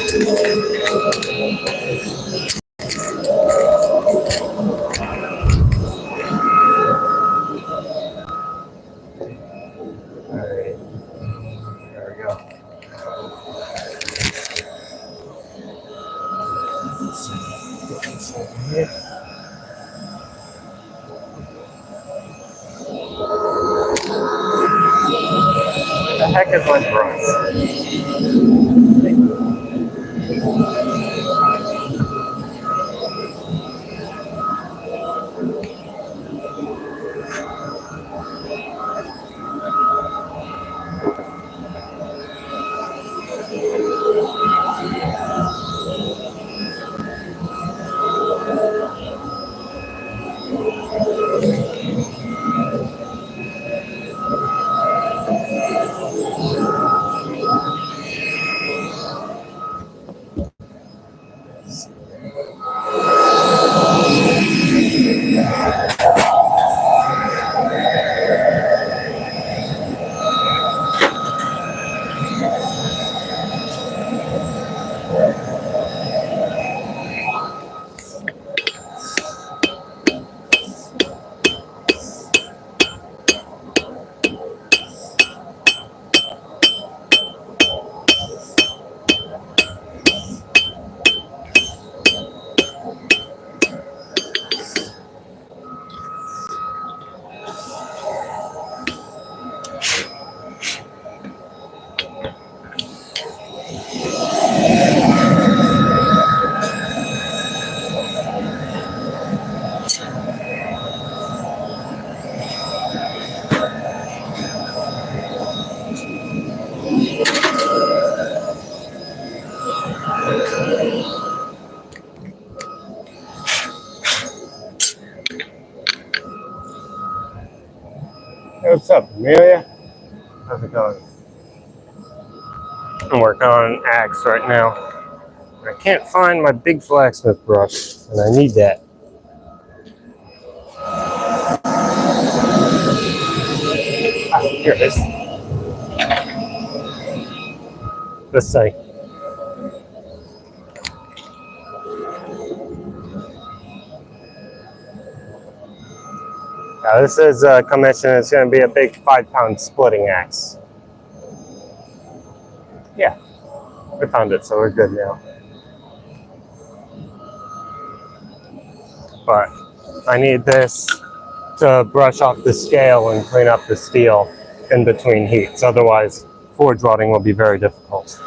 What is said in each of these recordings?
Alright, there we go. Let's see. Put this over here. Where the heck is my brush? Hey, what's up, Amelia? How's it going? I'm working on an axe right now. I can't find my big blacksmith brush, and I need that. Ah, here it is. This thing. Now this is a commission. It's going to be a big 5-pound splitting axe. Yeah, we found it, so we're good now. But I need this to brush off the scale and clean up the steel in between heats. Otherwise, forge welding will be very difficult.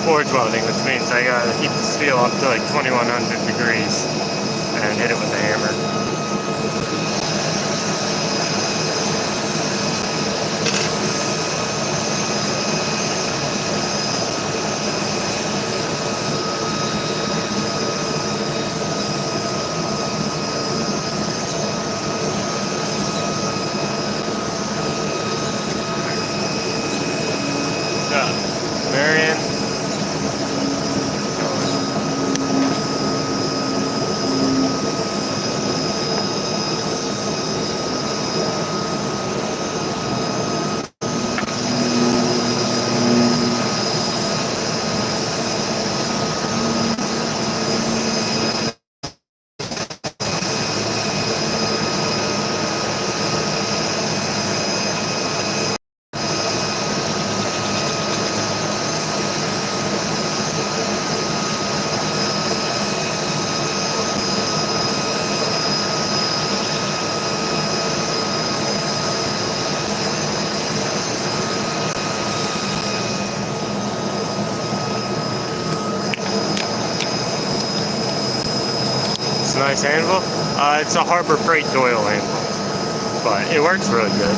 forge welding, which means I gotta heat the steel up to like 2100 degrees and hit it with a hammer. Marion. It's a nice anvil. It's a Harbor Freight Doyle anvil, but it works really good.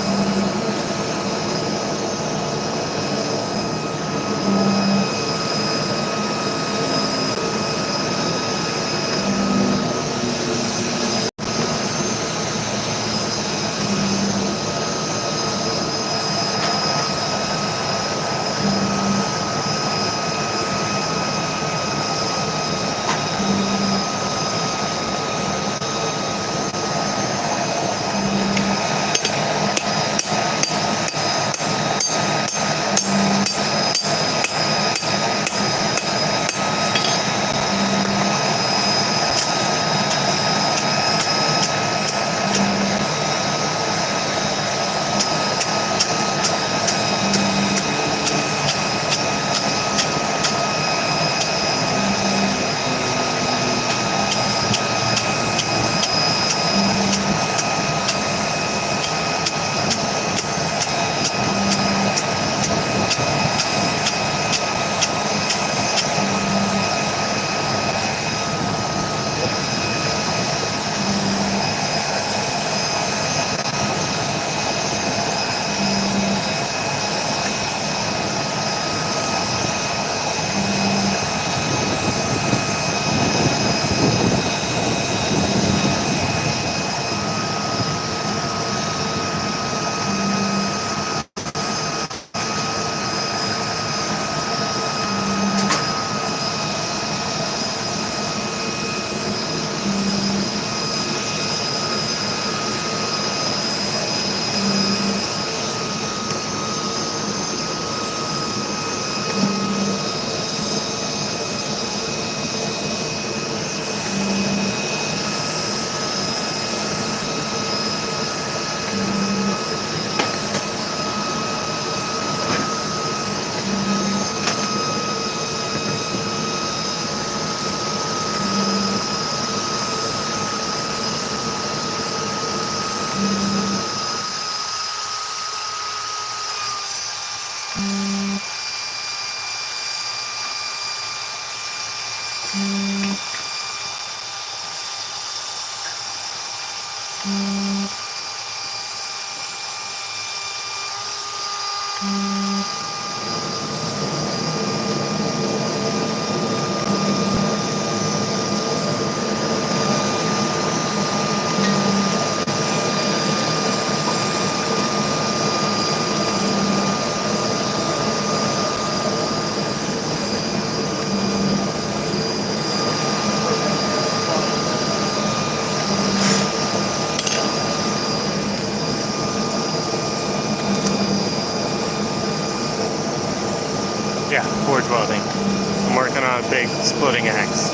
Yeah, forge welding. I'm working on a big splitting axe.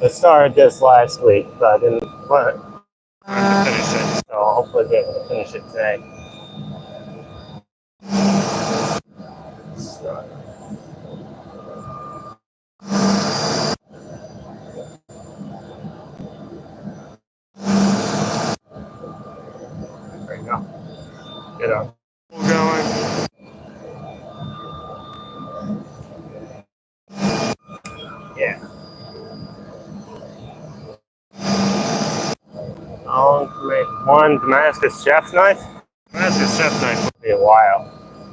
I started this last week, but I didn't want to finish it, so I'll hopefully be able to finish it today. So. There you go. Get up. Going. Yeah. I'll make one Damascus chef's knife. Damascus chef's knife will be a while.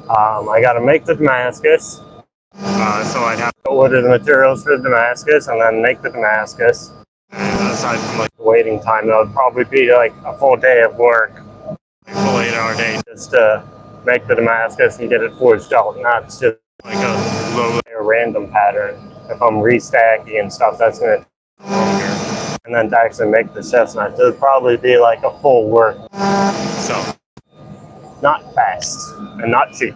I got to make the Damascus, so I'd have to order the materials for the Damascus and then make the Damascus. And aside from like the waiting time, that would probably be like a full day of work, like a full 8-hour day, just to make the Damascus and get it forged out. Not just like a low layer random pattern. If I'm restacking and stuff, that's going to take longer. And then to actually make the chef's knife, it would probably be like a full work. So, not fast and not cheap.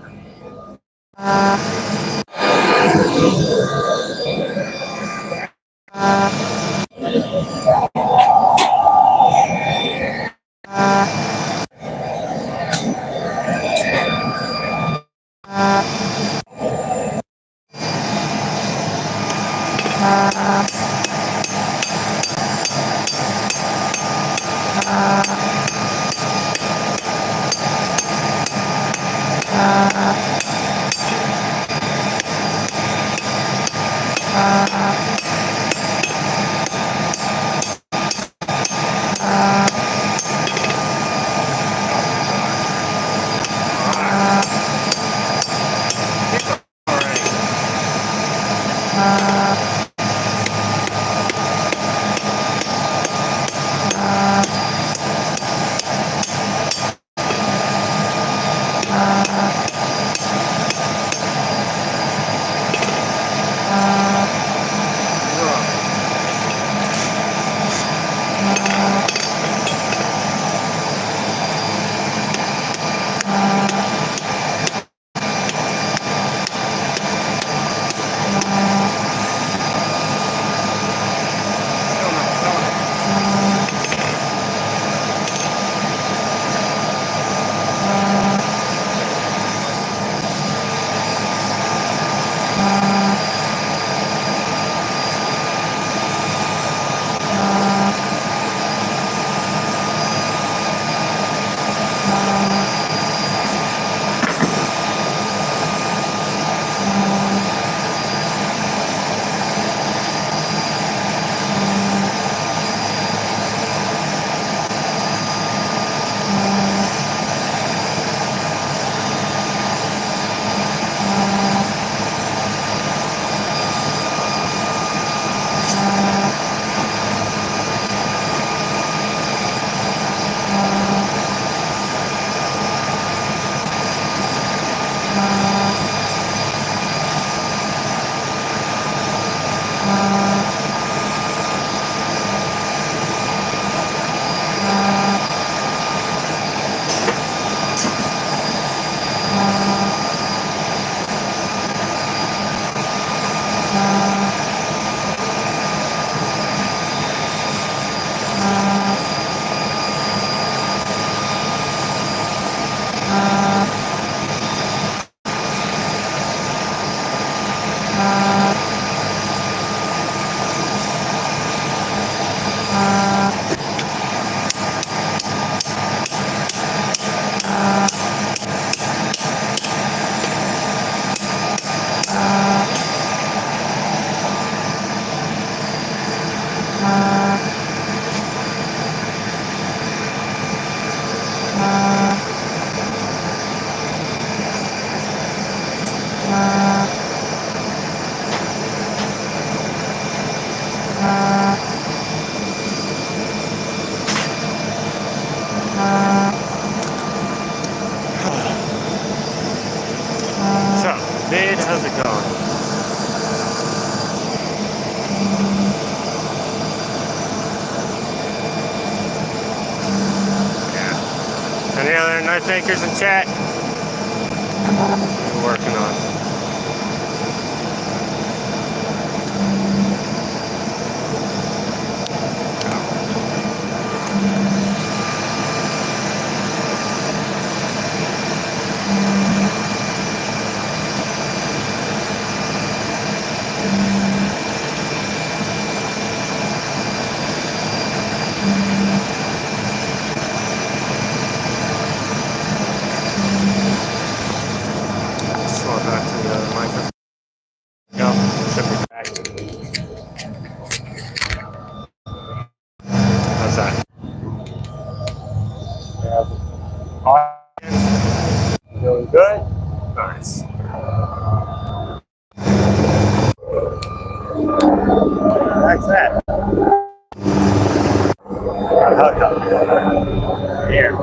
So, Vid, how's it going? Yeah. Any other knife makers in chat? We're working on. Slow back to the other microphone. Yep, should be back. How's that? Yeah. Doing good? Nice. That's that. Hook up. Here.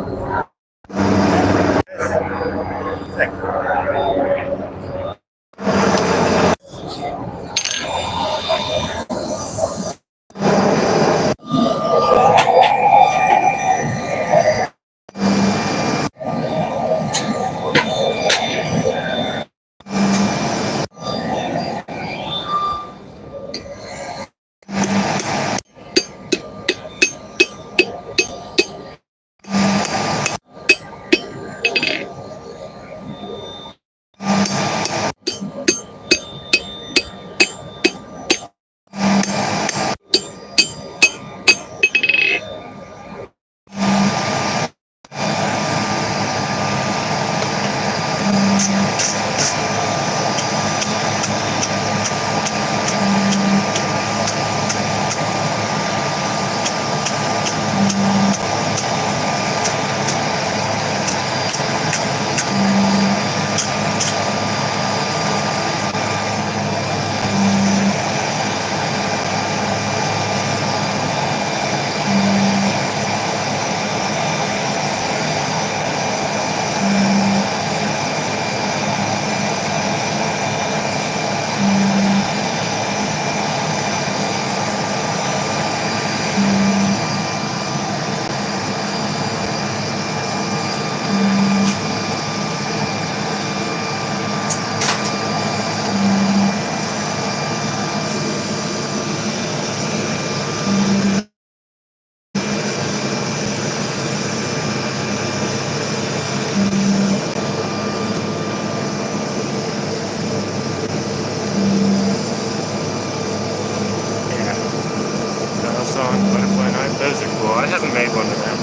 Butterfly knife, those are cool. I haven't made one of them,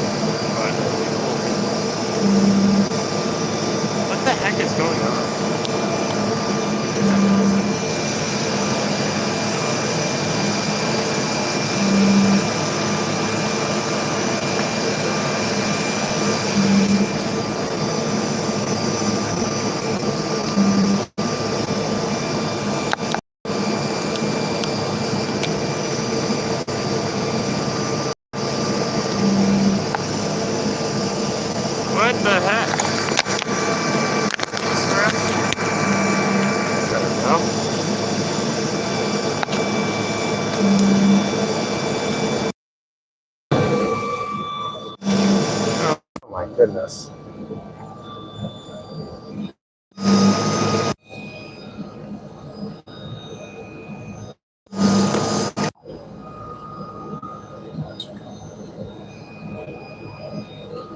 but what the heck is going on? What the heck? I don't know. Oh my goodness.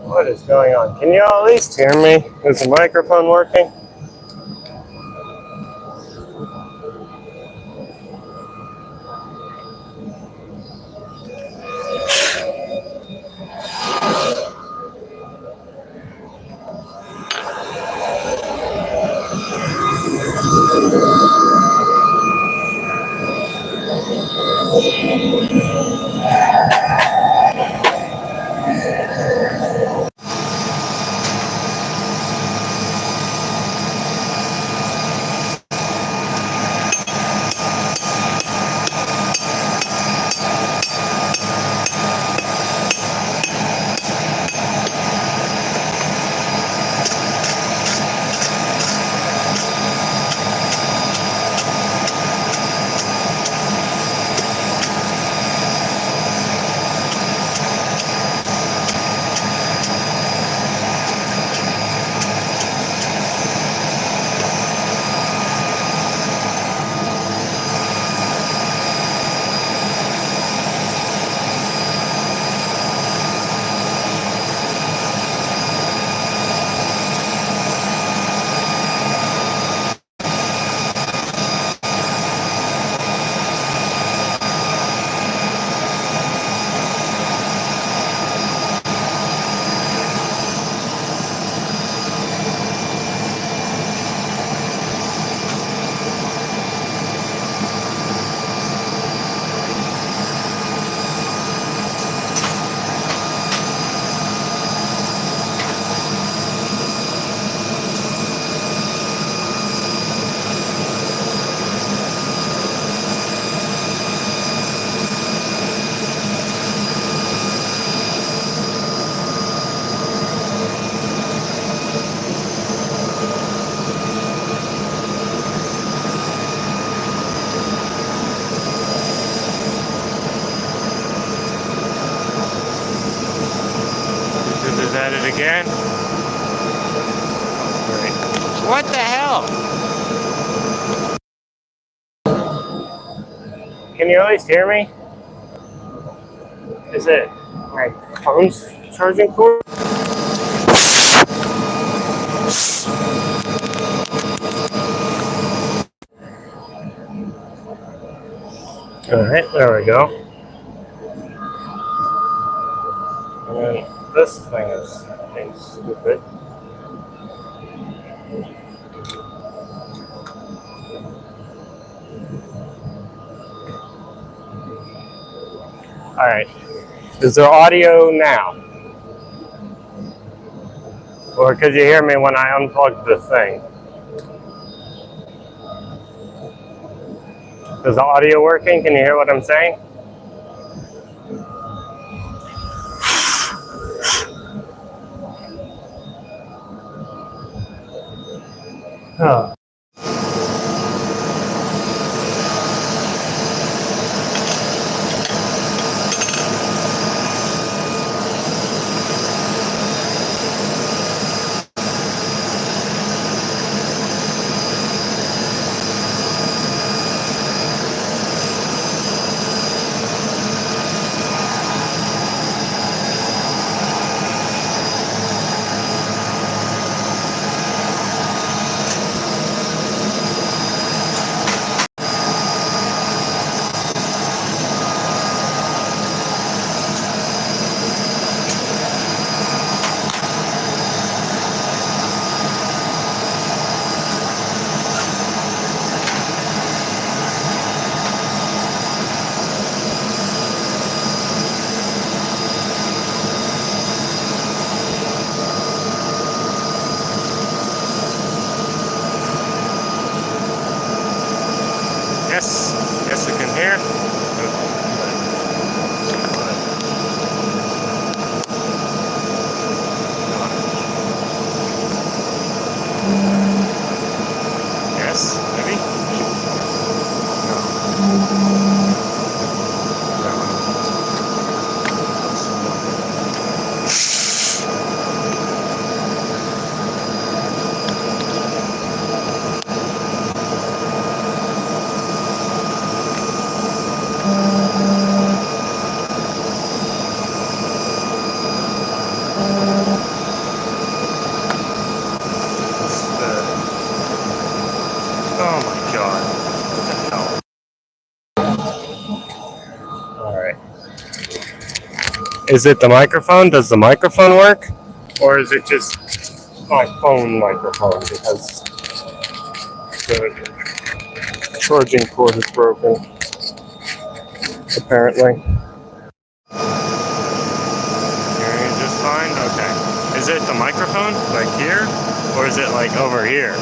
What is going on? Can you all at least hear me? Is the microphone working? Again? Great. What the hell? Can you at least hear me? Is it my phone's charging cord? Alright, there we go. And then this thing is being stupid. Alright. Is there audio now? Or could you hear me when I unplugged the thing? Is the audio working? Can you hear what I'm saying? Oh. Yes, you can hear. Yes, maybe? Oh my god. What the hell? Alright. Is it the microphone? Does the microphone work? Or is it just my phone microphone? Because the charging cord is broken. Apparently. Hearing it just fine? Okay. Is it the microphone? Like here? Or is it like over here?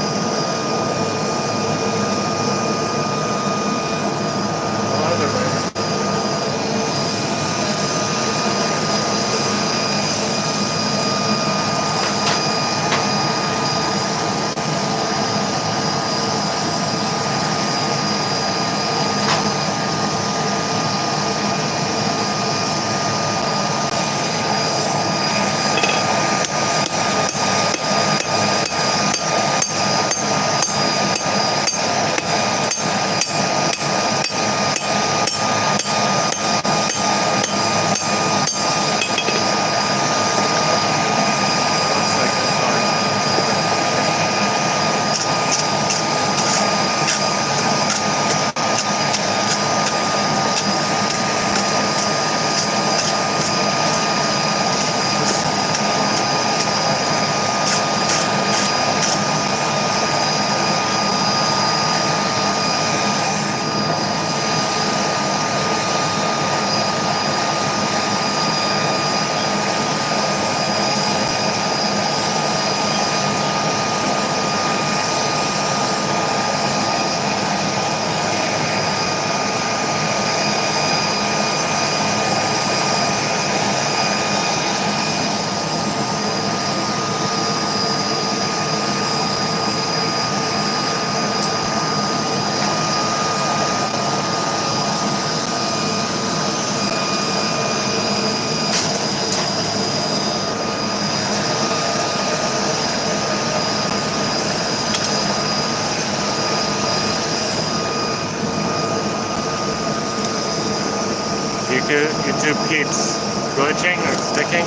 YouTube keeps glitching or sticking.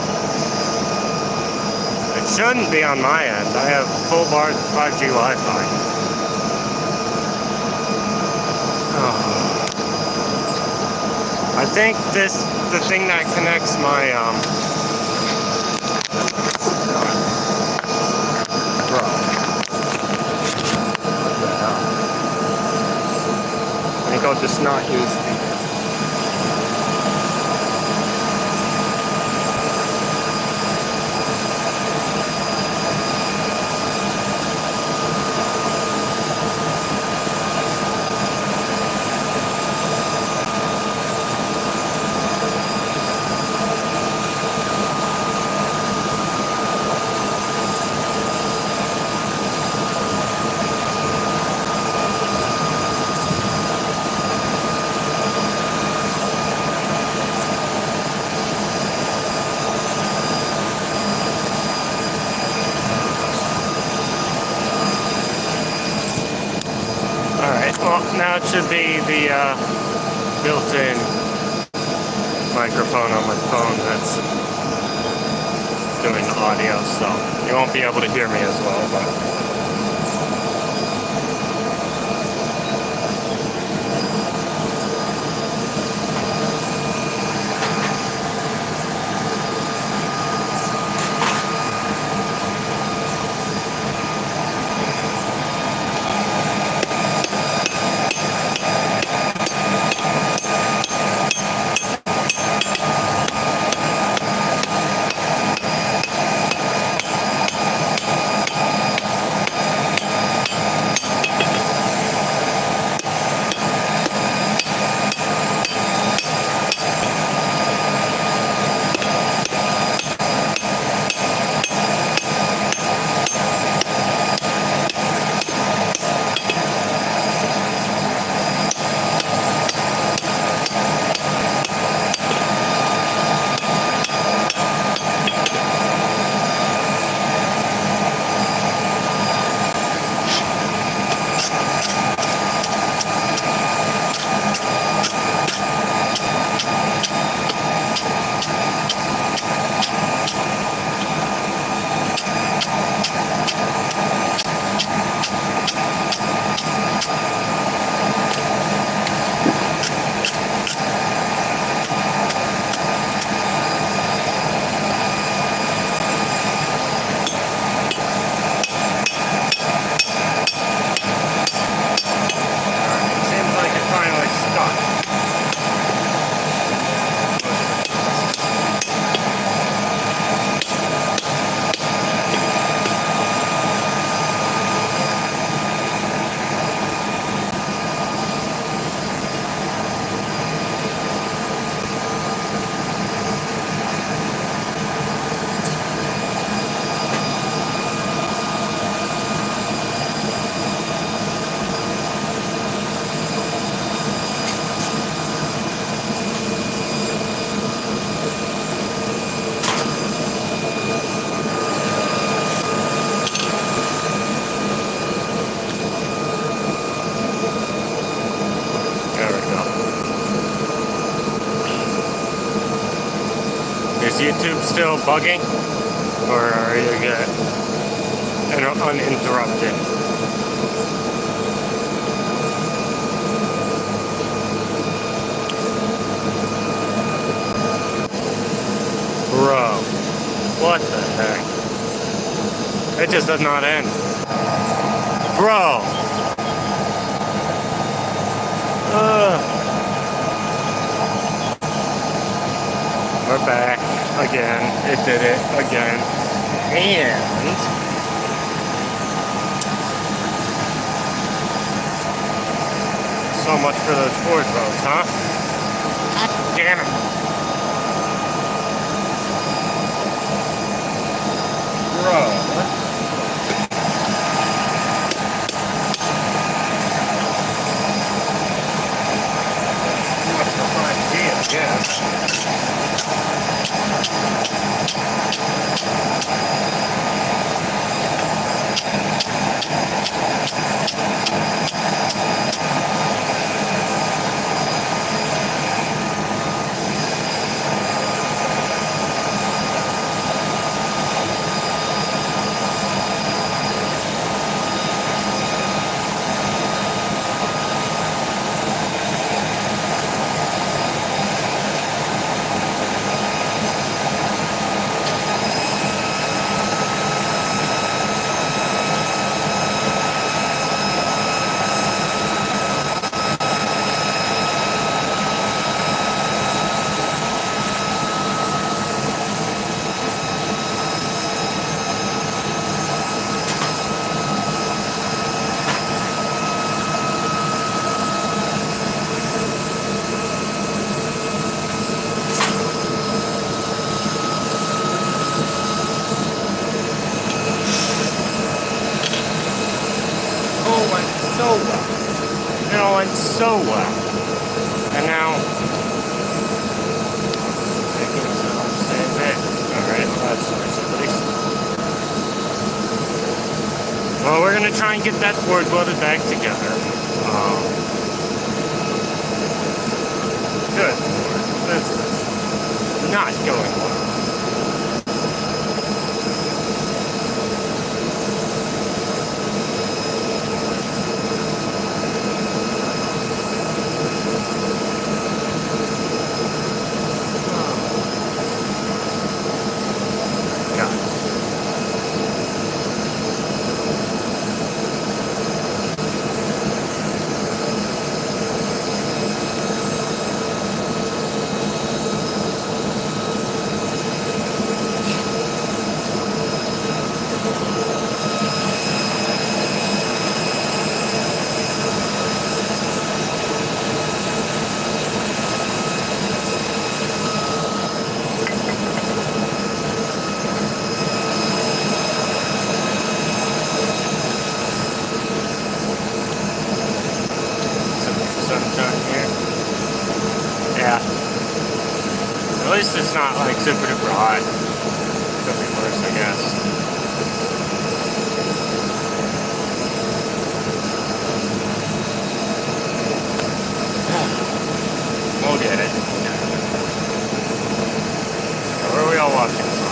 It shouldn't be on my end. I have full bar 5G Wi-Fi. I think the thing that connects my bro. What the hell? I think I'll just not use the. Well, now it should be the built-in microphone on my phone that's doing the audio, so you won't be able to hear me as well, but is YouTube still bugging, or are you good? Uninterrupted? Bro, what the heck? It just does not end. Bro! We're back again. It did it again. And so much for those forge roads, huh? God damn it. Bro, what? Too much for 5G, I guess. it so well. And now, I can save it. Alright, well that's nice at least. Well, we're going to try and get that Ford welded back together. Good Lord, this is not going well. At least it's not like super duper hot. Could be worse, I guess. We'll get it. Where are we all watching from?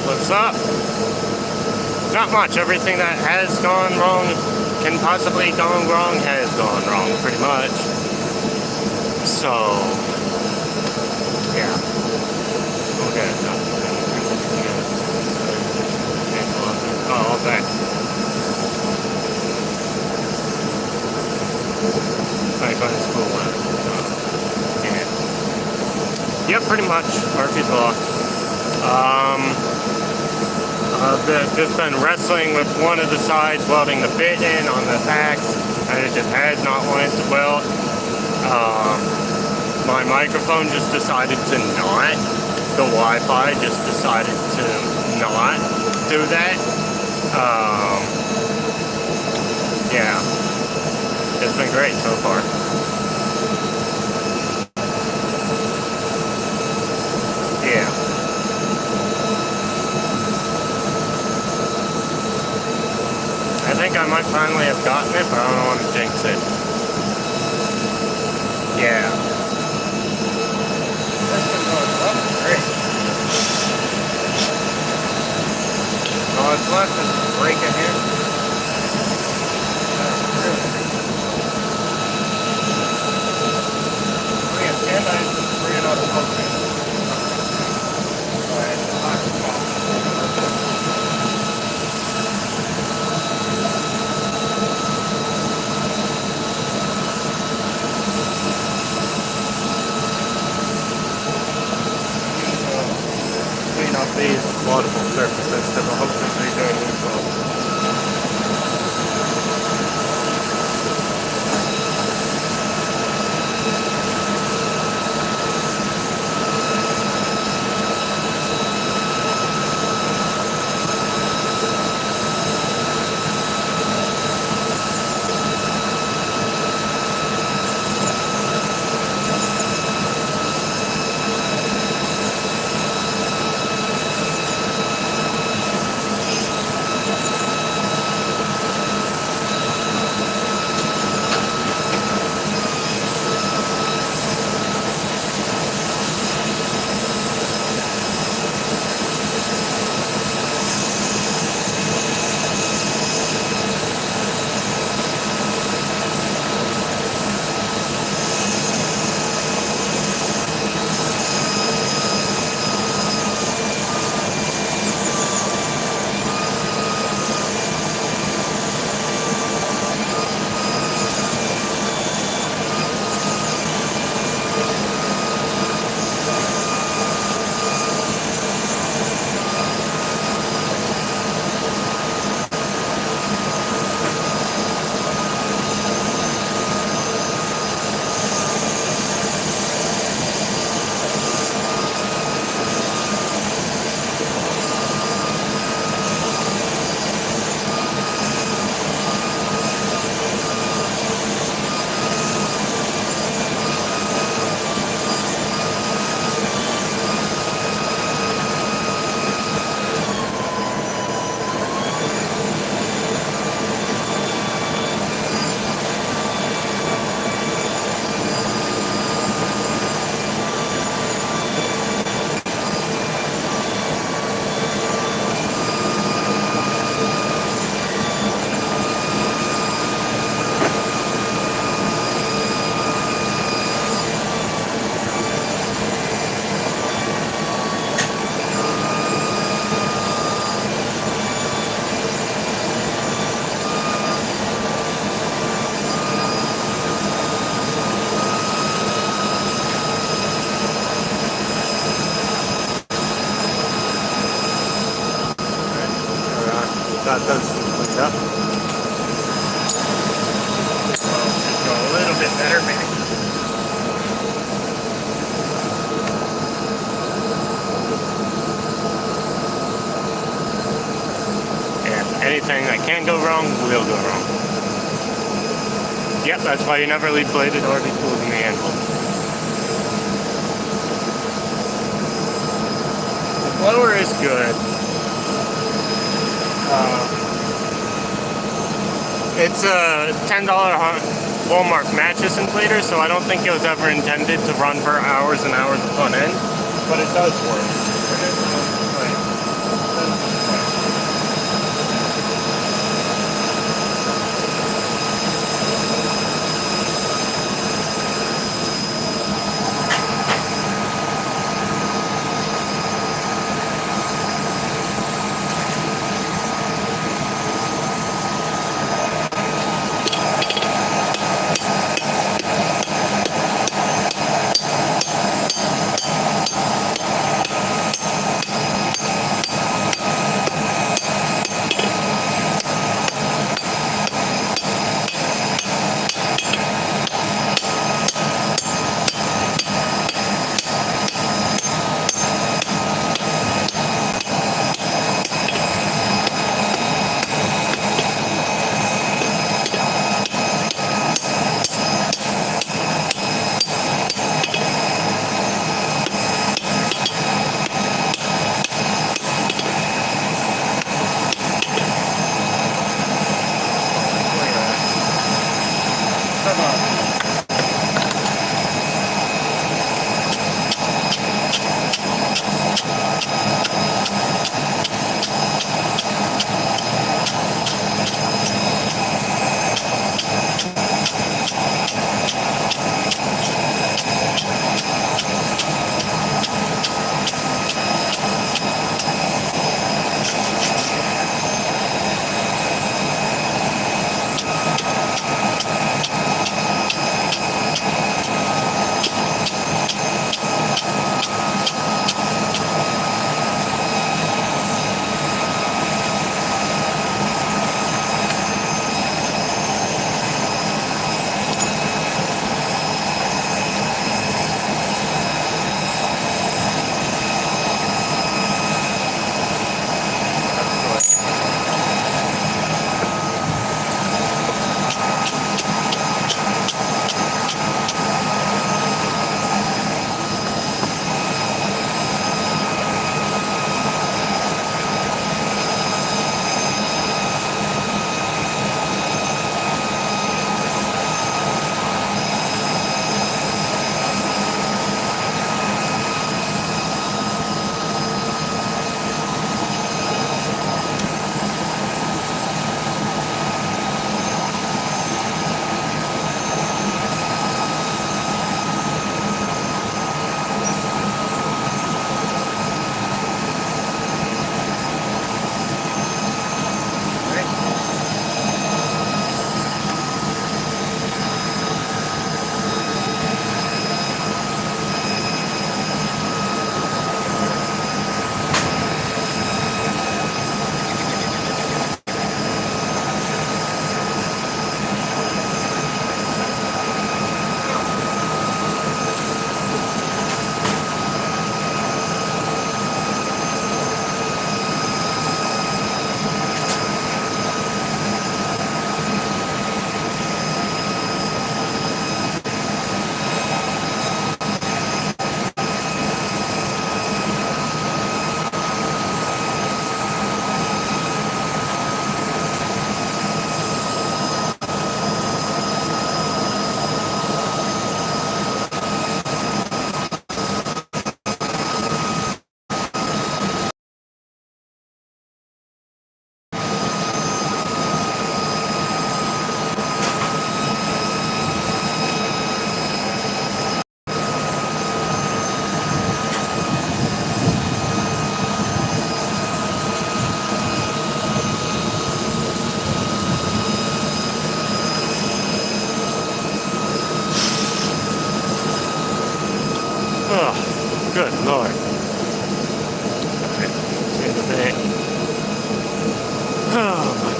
What's up? Not much. Everything that has gone wrong, can possibly gone wrong, has gone wrong, pretty much. So, yeah. Okay. Oh, okay. Back on his cool one. Yeah. Yep, pretty much. Murphy's Law. I've just been wrestling with one of the sides, welding the bit in on the packs, and it just has not wanted to weld. My microphone just decided to not. The Wi-Fi just decided to not do that. Yeah. It's been great so far. Yeah. I think I might finally have gotten it, but I don't want to jinx it. Yeah. That's been going up great. All that's left is to break it here. That's really. Oh yeah, and I just bring it up. up these multiple surfaces because I'll hopefully be doing these ones. Got those cleaned up. Just go a little bit better, maybe. Yeah, anything that can go wrong will go wrong. Yep, that's why you never leave bladed or leave tools in the anvil. The blower is good. It's a $10 Walmart mattress inflator, so I don't think it was ever intended to run for hours and hours on end, but it does work.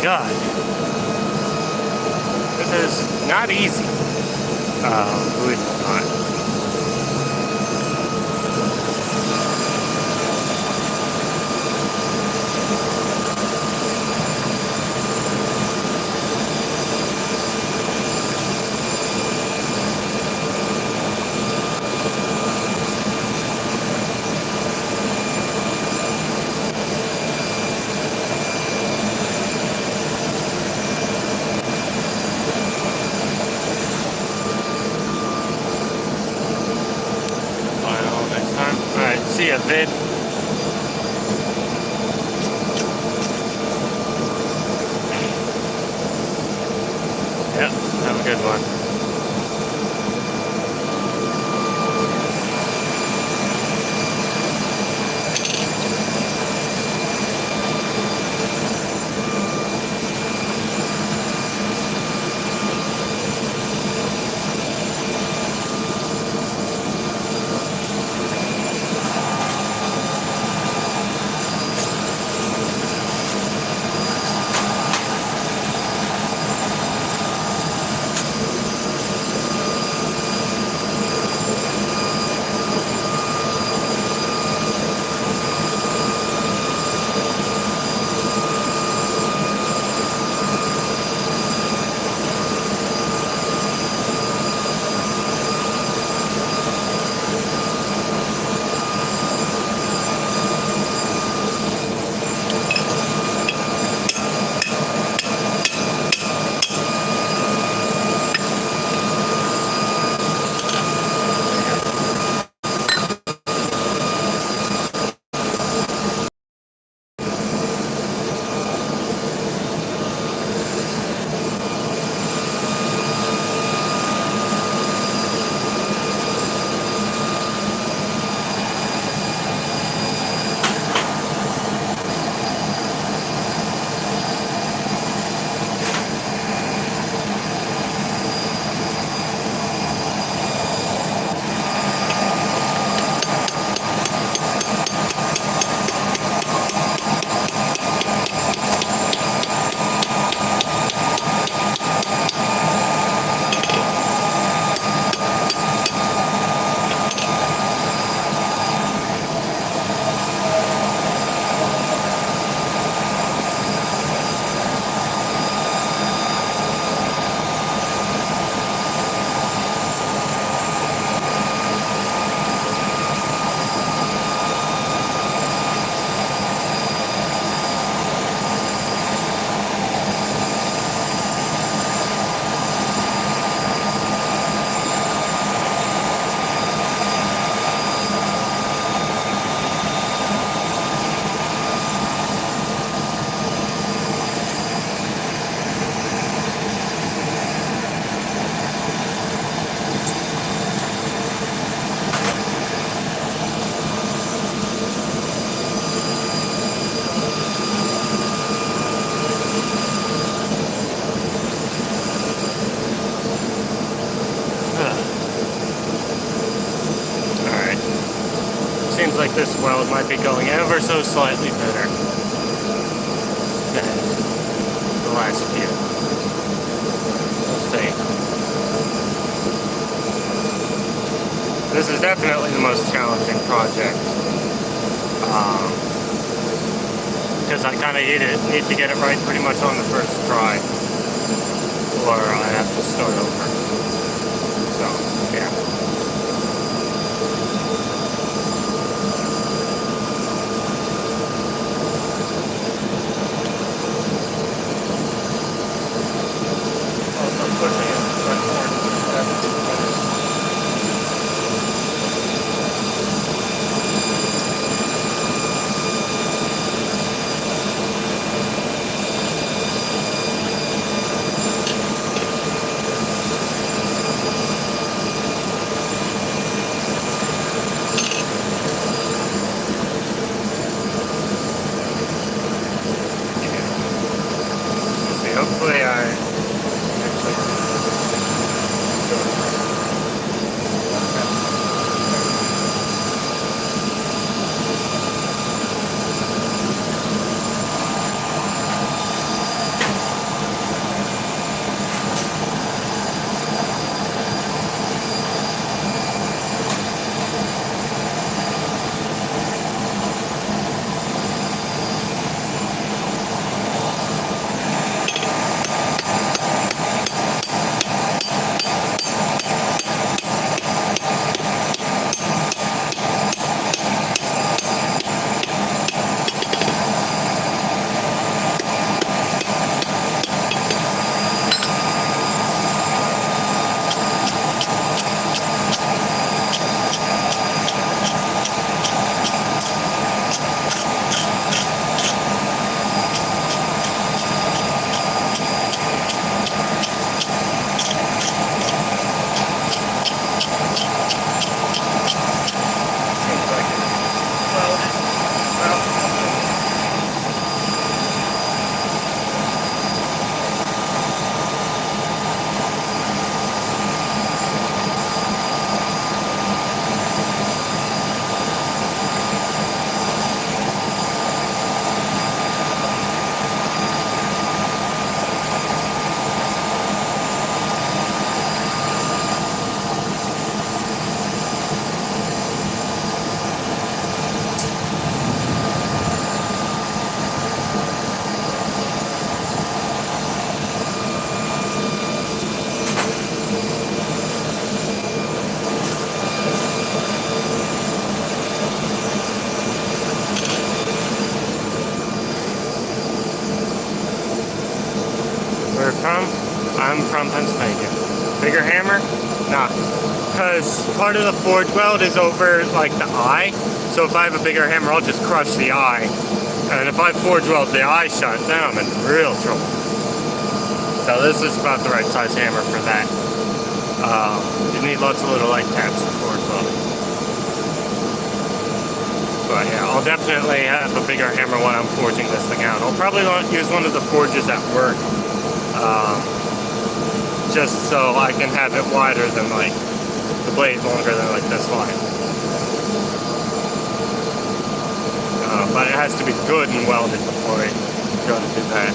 God. This is not easy. Believe it or not. See a vid. Yep, have a good one. Seems like this weld might be going ever so slightly better than the last few. We'll see. This is definitely the most challenging project. Because I kind of need to get it right pretty much on the first try, or I have to start over. So, yeah. I'm from Pennsylvania. Bigger hammer? Nah. Because part of the forge weld is over like the eye. So if I have a bigger hammer, I'll just crush the eye. And if I forge weld the eye shut, then I'm in real trouble. So this is about the right size hammer for that. You need lots of little light taps for forge welding. But yeah, I'll definitely have a bigger hammer when I'm forging this thing out. I'll probably use one of the forges at work. Just so I can have it wider than like the blade longer than like this line. But it has to be good and welded before I go to do that.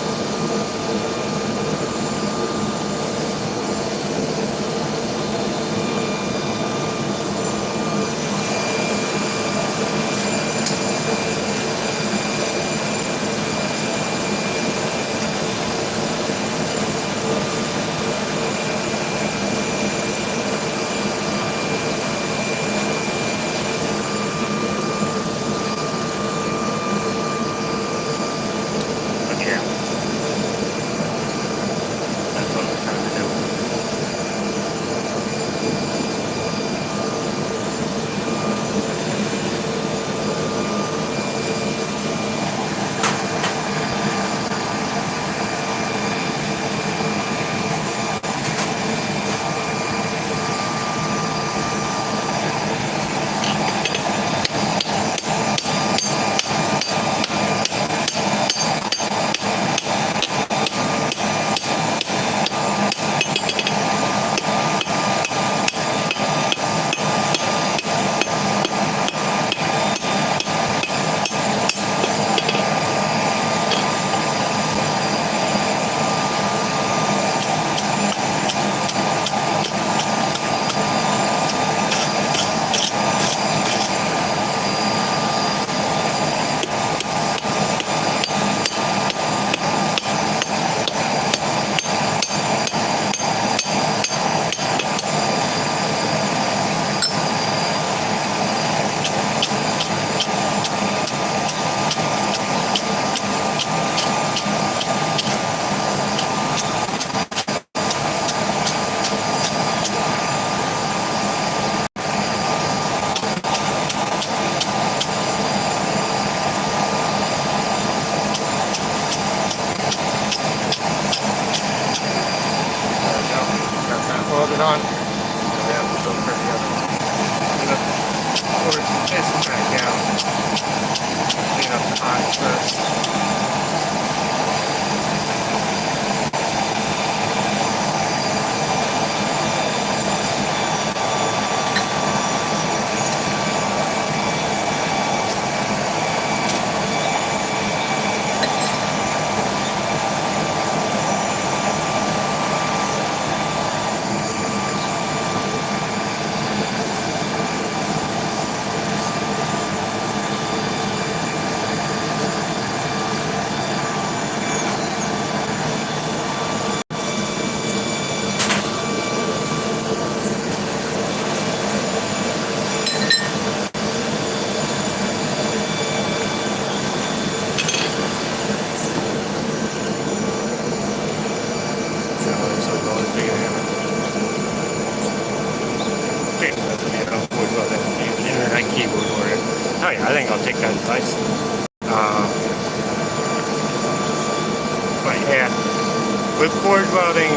Welded on. We have to go for the other one. I'm gonna forge this back down. Clean up the eye first. Oh yeah, I think I'll take that advice. But yeah, with forge welding,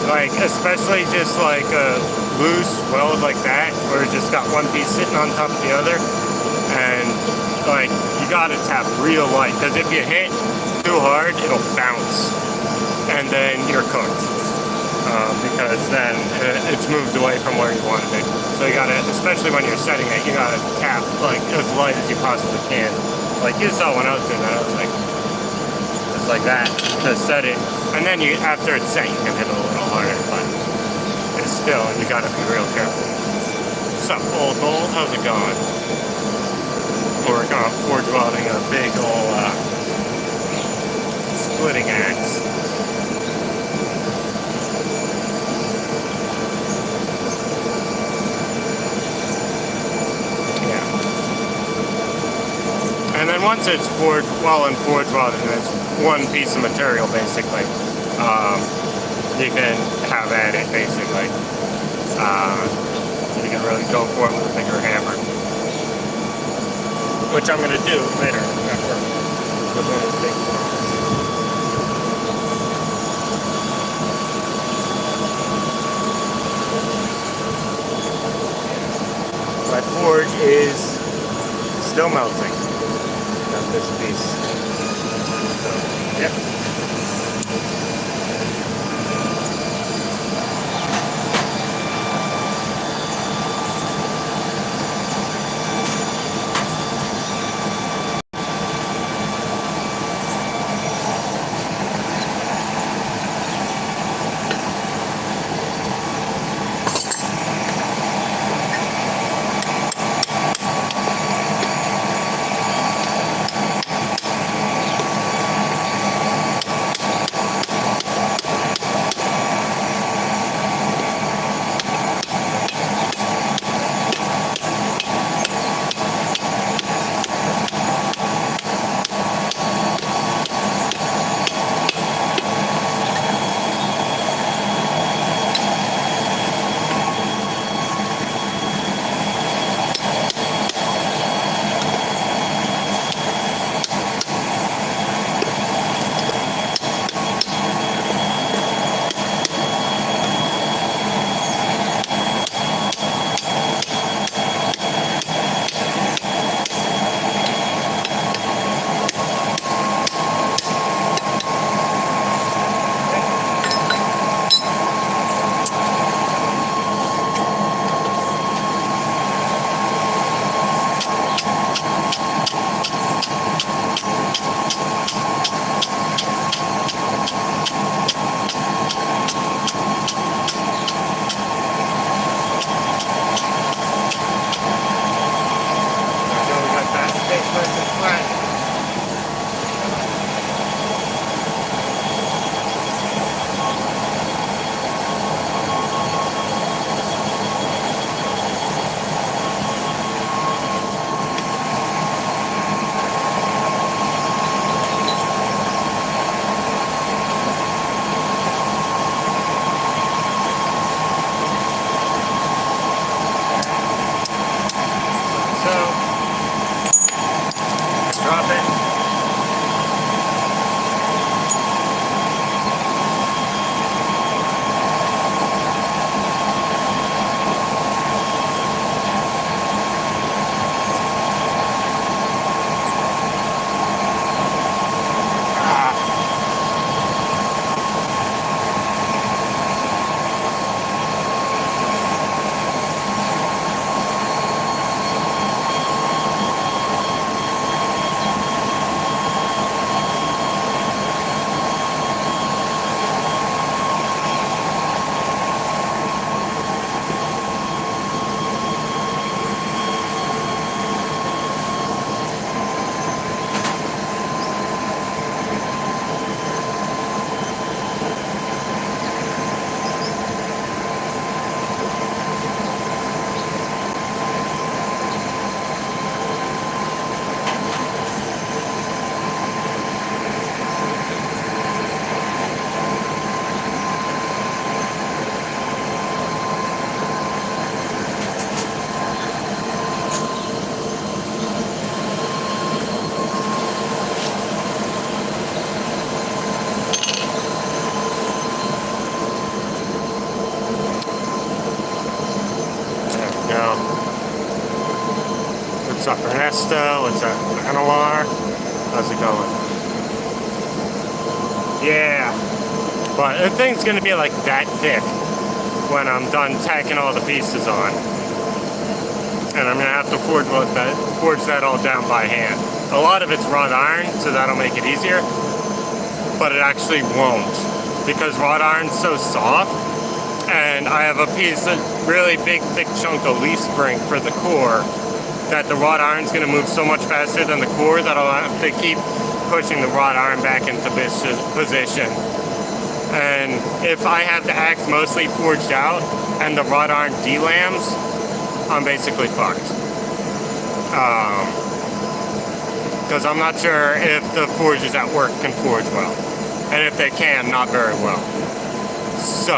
like especially just like a loose weld like that, where it just got one piece sitting on top of the other, and like you gotta tap real light, because if you hit too hard, it'll bounce, and then you're cooked. Because then it's moved away from where you want it to be. So you gotta, especially when you're setting it, you gotta tap like as light as you possibly can. Like you saw when I was doing that, I was like, just like that, to set it. And then you, after it's set, you can hit it a little harder, but it's still, you gotta be real careful. What's up, old gold? How's it going? We're gonna forge welding a big old splitting axe. And then once it's forged, well in forge welding, it's one piece of material basically. you can have at it, basically. You can really go for it with a bigger hammer, which I'm going to do later at work with one of the big ones. My forge is still melting. Got this piece. So, yeah. Drop it. What's up, Ernesto? What's up, Anwar? How's it going? Yeah, but the thing's gonna be like that thick when I'm done tacking all the pieces on, and I'm gonna have to forge that all down by hand. A lot of it's wrought iron, so that'll make it easier, but it actually won't because wrought iron's so soft. And I have a piece of really big, thick chunk of leaf spring for the core that the wrought iron's going to move so much faster than the core that I'll have to keep pushing the wrought iron back into position. And if I have the axe mostly forged out and the wrought iron delams, I'm basically fucked. Because I'm not sure if the forges at work can forge well. And if they can, not very well. So,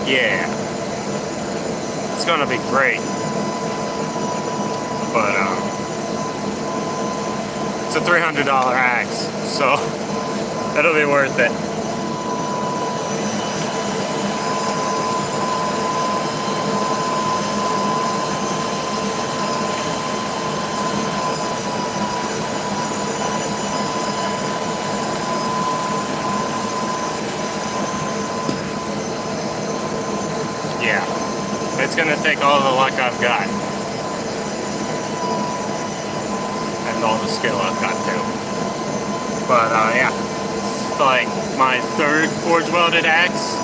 yeah, it's gonna be great. But it's a $300 axe, so it'll be worth it. Yeah, it's gonna take all the luck I've got. And all the skill I've got too. But yeah, it's like my third forge welded axe.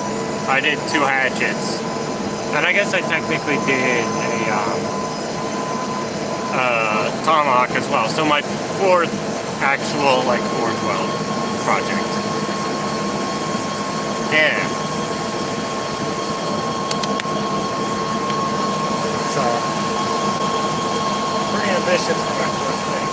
I did 2 hatchets. And I guess I technically did a tomahawk as well. So my 4th actual like forge weld project. Yeah. So, pretty ambitious for that first thing.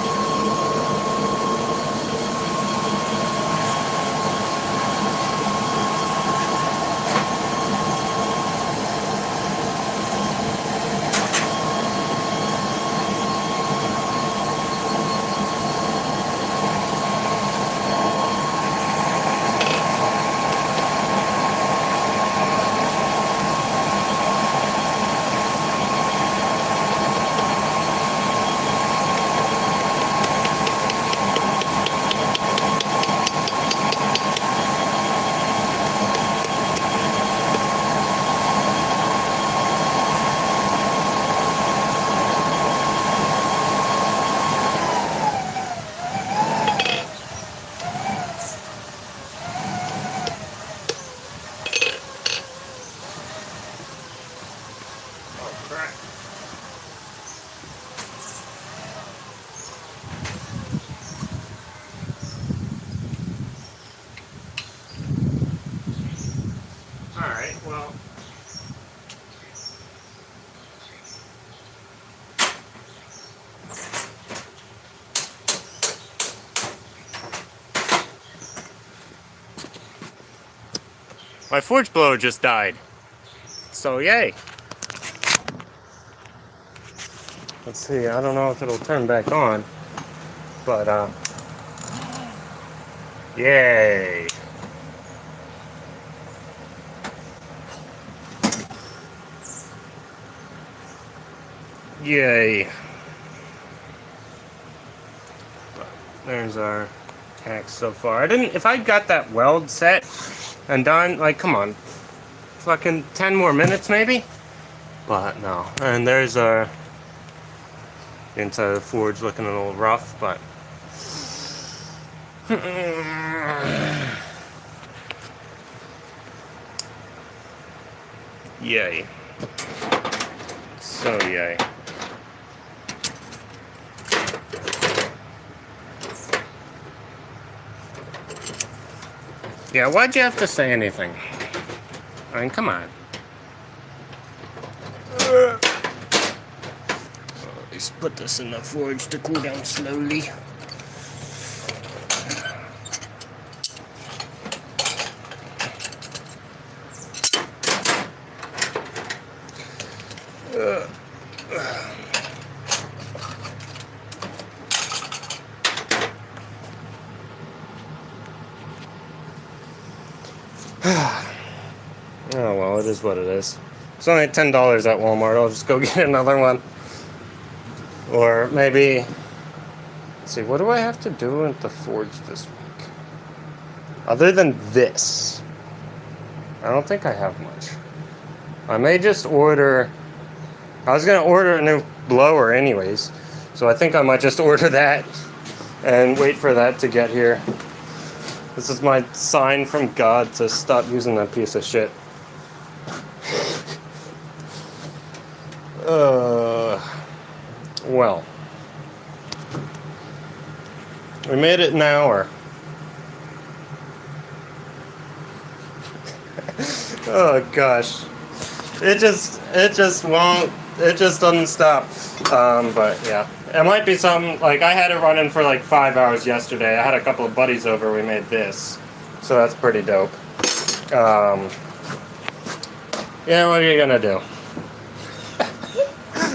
Alright, well. My forge blower just died. So yay. Let's see, I don't know if it'll turn back on. But yay. Yay. There's our axe so far. If I got that weld set and done, like, come on, fucking 10 more minutes maybe? But no. And there's our inside of the forge looking a little rough, but yay. So yay. Yeah, why'd you have to say anything? I mean, come on. Let's put this in the forge to cool down slowly. Oh well, it is what it is. It's only $10 at Walmart. I'll just go get another one. Or maybe, let's see, what do I have to do at the forge this week? Other than this, I don't think I have much. I may just order, I was going to order a new blower anyways, so I think I might just order that and wait for that to get here. This is my sign from God to stop using that piece of shit. Well, we made it an hour. Oh gosh, it just doesn't stop. But yeah, it might be something like I had it running for like 5 hours yesterday. I had a couple of buddies over. We made this, so that's pretty dope. Yeah, what are you gonna do?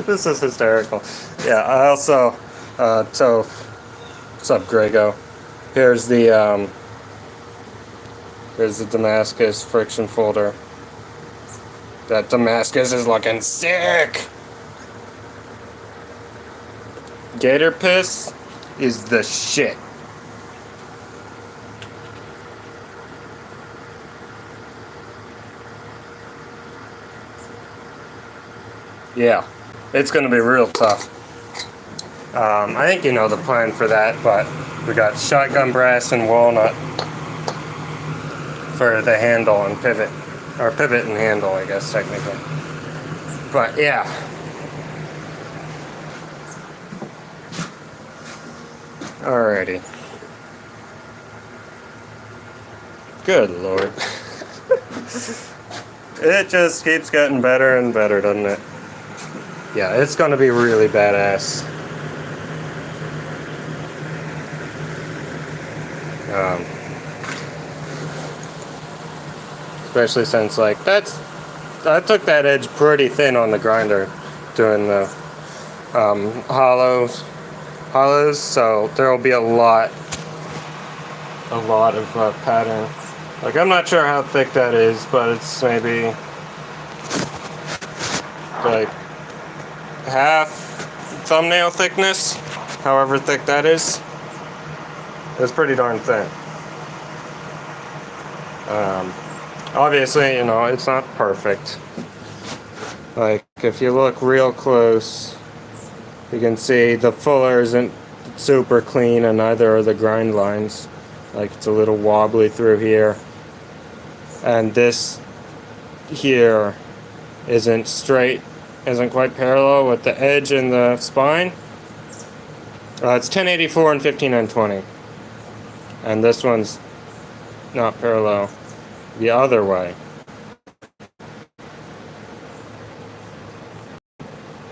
This is hysterical. Yeah, I also, Toph, what's up, Grego? Here's the Damascus friction folder. That Damascus is looking sick! Gator piss is the shit. Yeah, it's gonna be real tough. I think you know the plan for that, but we got shotgun brass and walnut for the handle and pivot. Or pivot and handle, I guess, technically. But yeah. Alrighty. Good lord. It just keeps getting better and better, doesn't it? Yeah, it's gonna be really badass. Especially since, like, I took that edge pretty thin on the grinder doing the hollows, so there will be a lot of pattern. Like, I'm not sure how thick that is, but it's maybe like half thumbnail thickness, however thick that is. It's pretty darn thin. Obviously, you know, it's not perfect. Like, if you look real close, you can see the fuller isn't super clean, and neither are the grind lines. Like, it's a little wobbly through here. And this here isn't straight, isn't quite parallel with the edge and the spine. It's 1084 and 5920. And this one's not parallel the other way.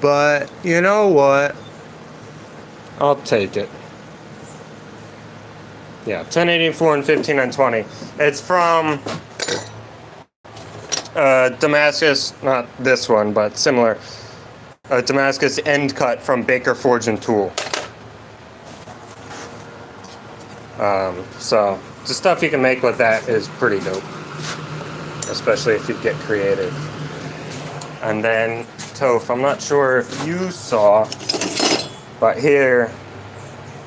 But you know what? I'll take it. Yeah, 1084 and 1520. It's from Damascus, not this one, but similar. Damascus end cut from Baker Forge and Tool. So the stuff you can make with that is pretty dope, especially if you get creative. And then Toph, I'm not sure if you saw, but here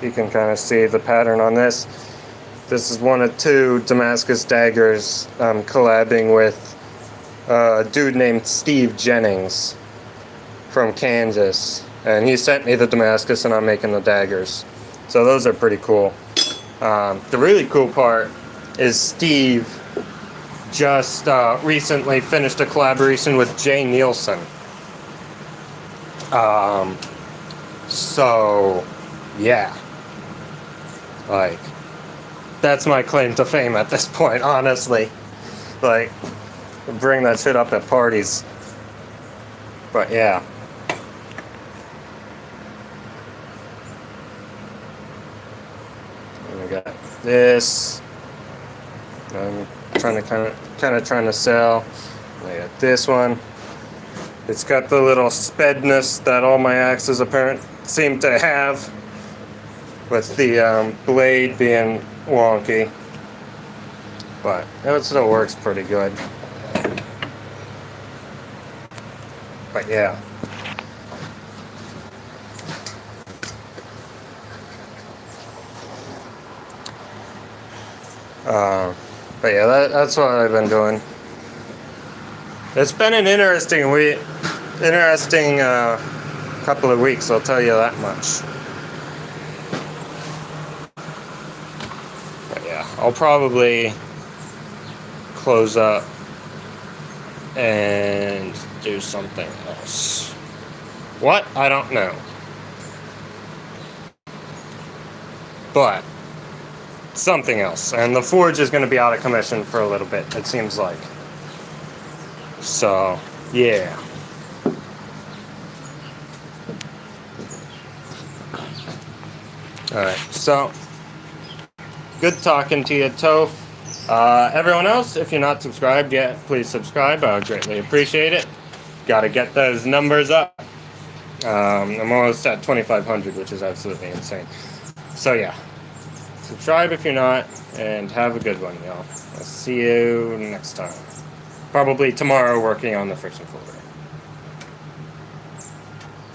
you can kind of see the pattern on this. This is one of two Damascus daggers I'm collabing with a dude named Steve Jennings from Kansas, and he sent me the Damascus and I'm making the daggers. So those are pretty cool. The really cool part is Steve just recently finished a collaboration with Jay Nielsen. So yeah, like, that's my claim to fame at this point, honestly. Like, bring that shit up at parties. But yeah. And we got this. I'm trying to kind of trying to sell. I got this one. It's got the little spedness that all my axes apparently seem to have, with the blade being wonky. But it still works pretty good. But yeah. But yeah, that's what I've been doing. It's been an interesting couple of weeks, I'll tell you that much. But yeah, I'll probably close up and do something else. What? I don't know. But something else. And the forge is going to be out of commission for a little bit, it seems like. So, yeah. Alright, so good talking to you, Toph. Everyone else, if you're not subscribed yet, please subscribe. I would greatly appreciate it. Got to get those numbers up. I'm almost at 2,500, which is absolutely insane. So yeah, subscribe if you're not, and have a good one, y'all. I'll see you next time. Probably tomorrow working on the friction folder.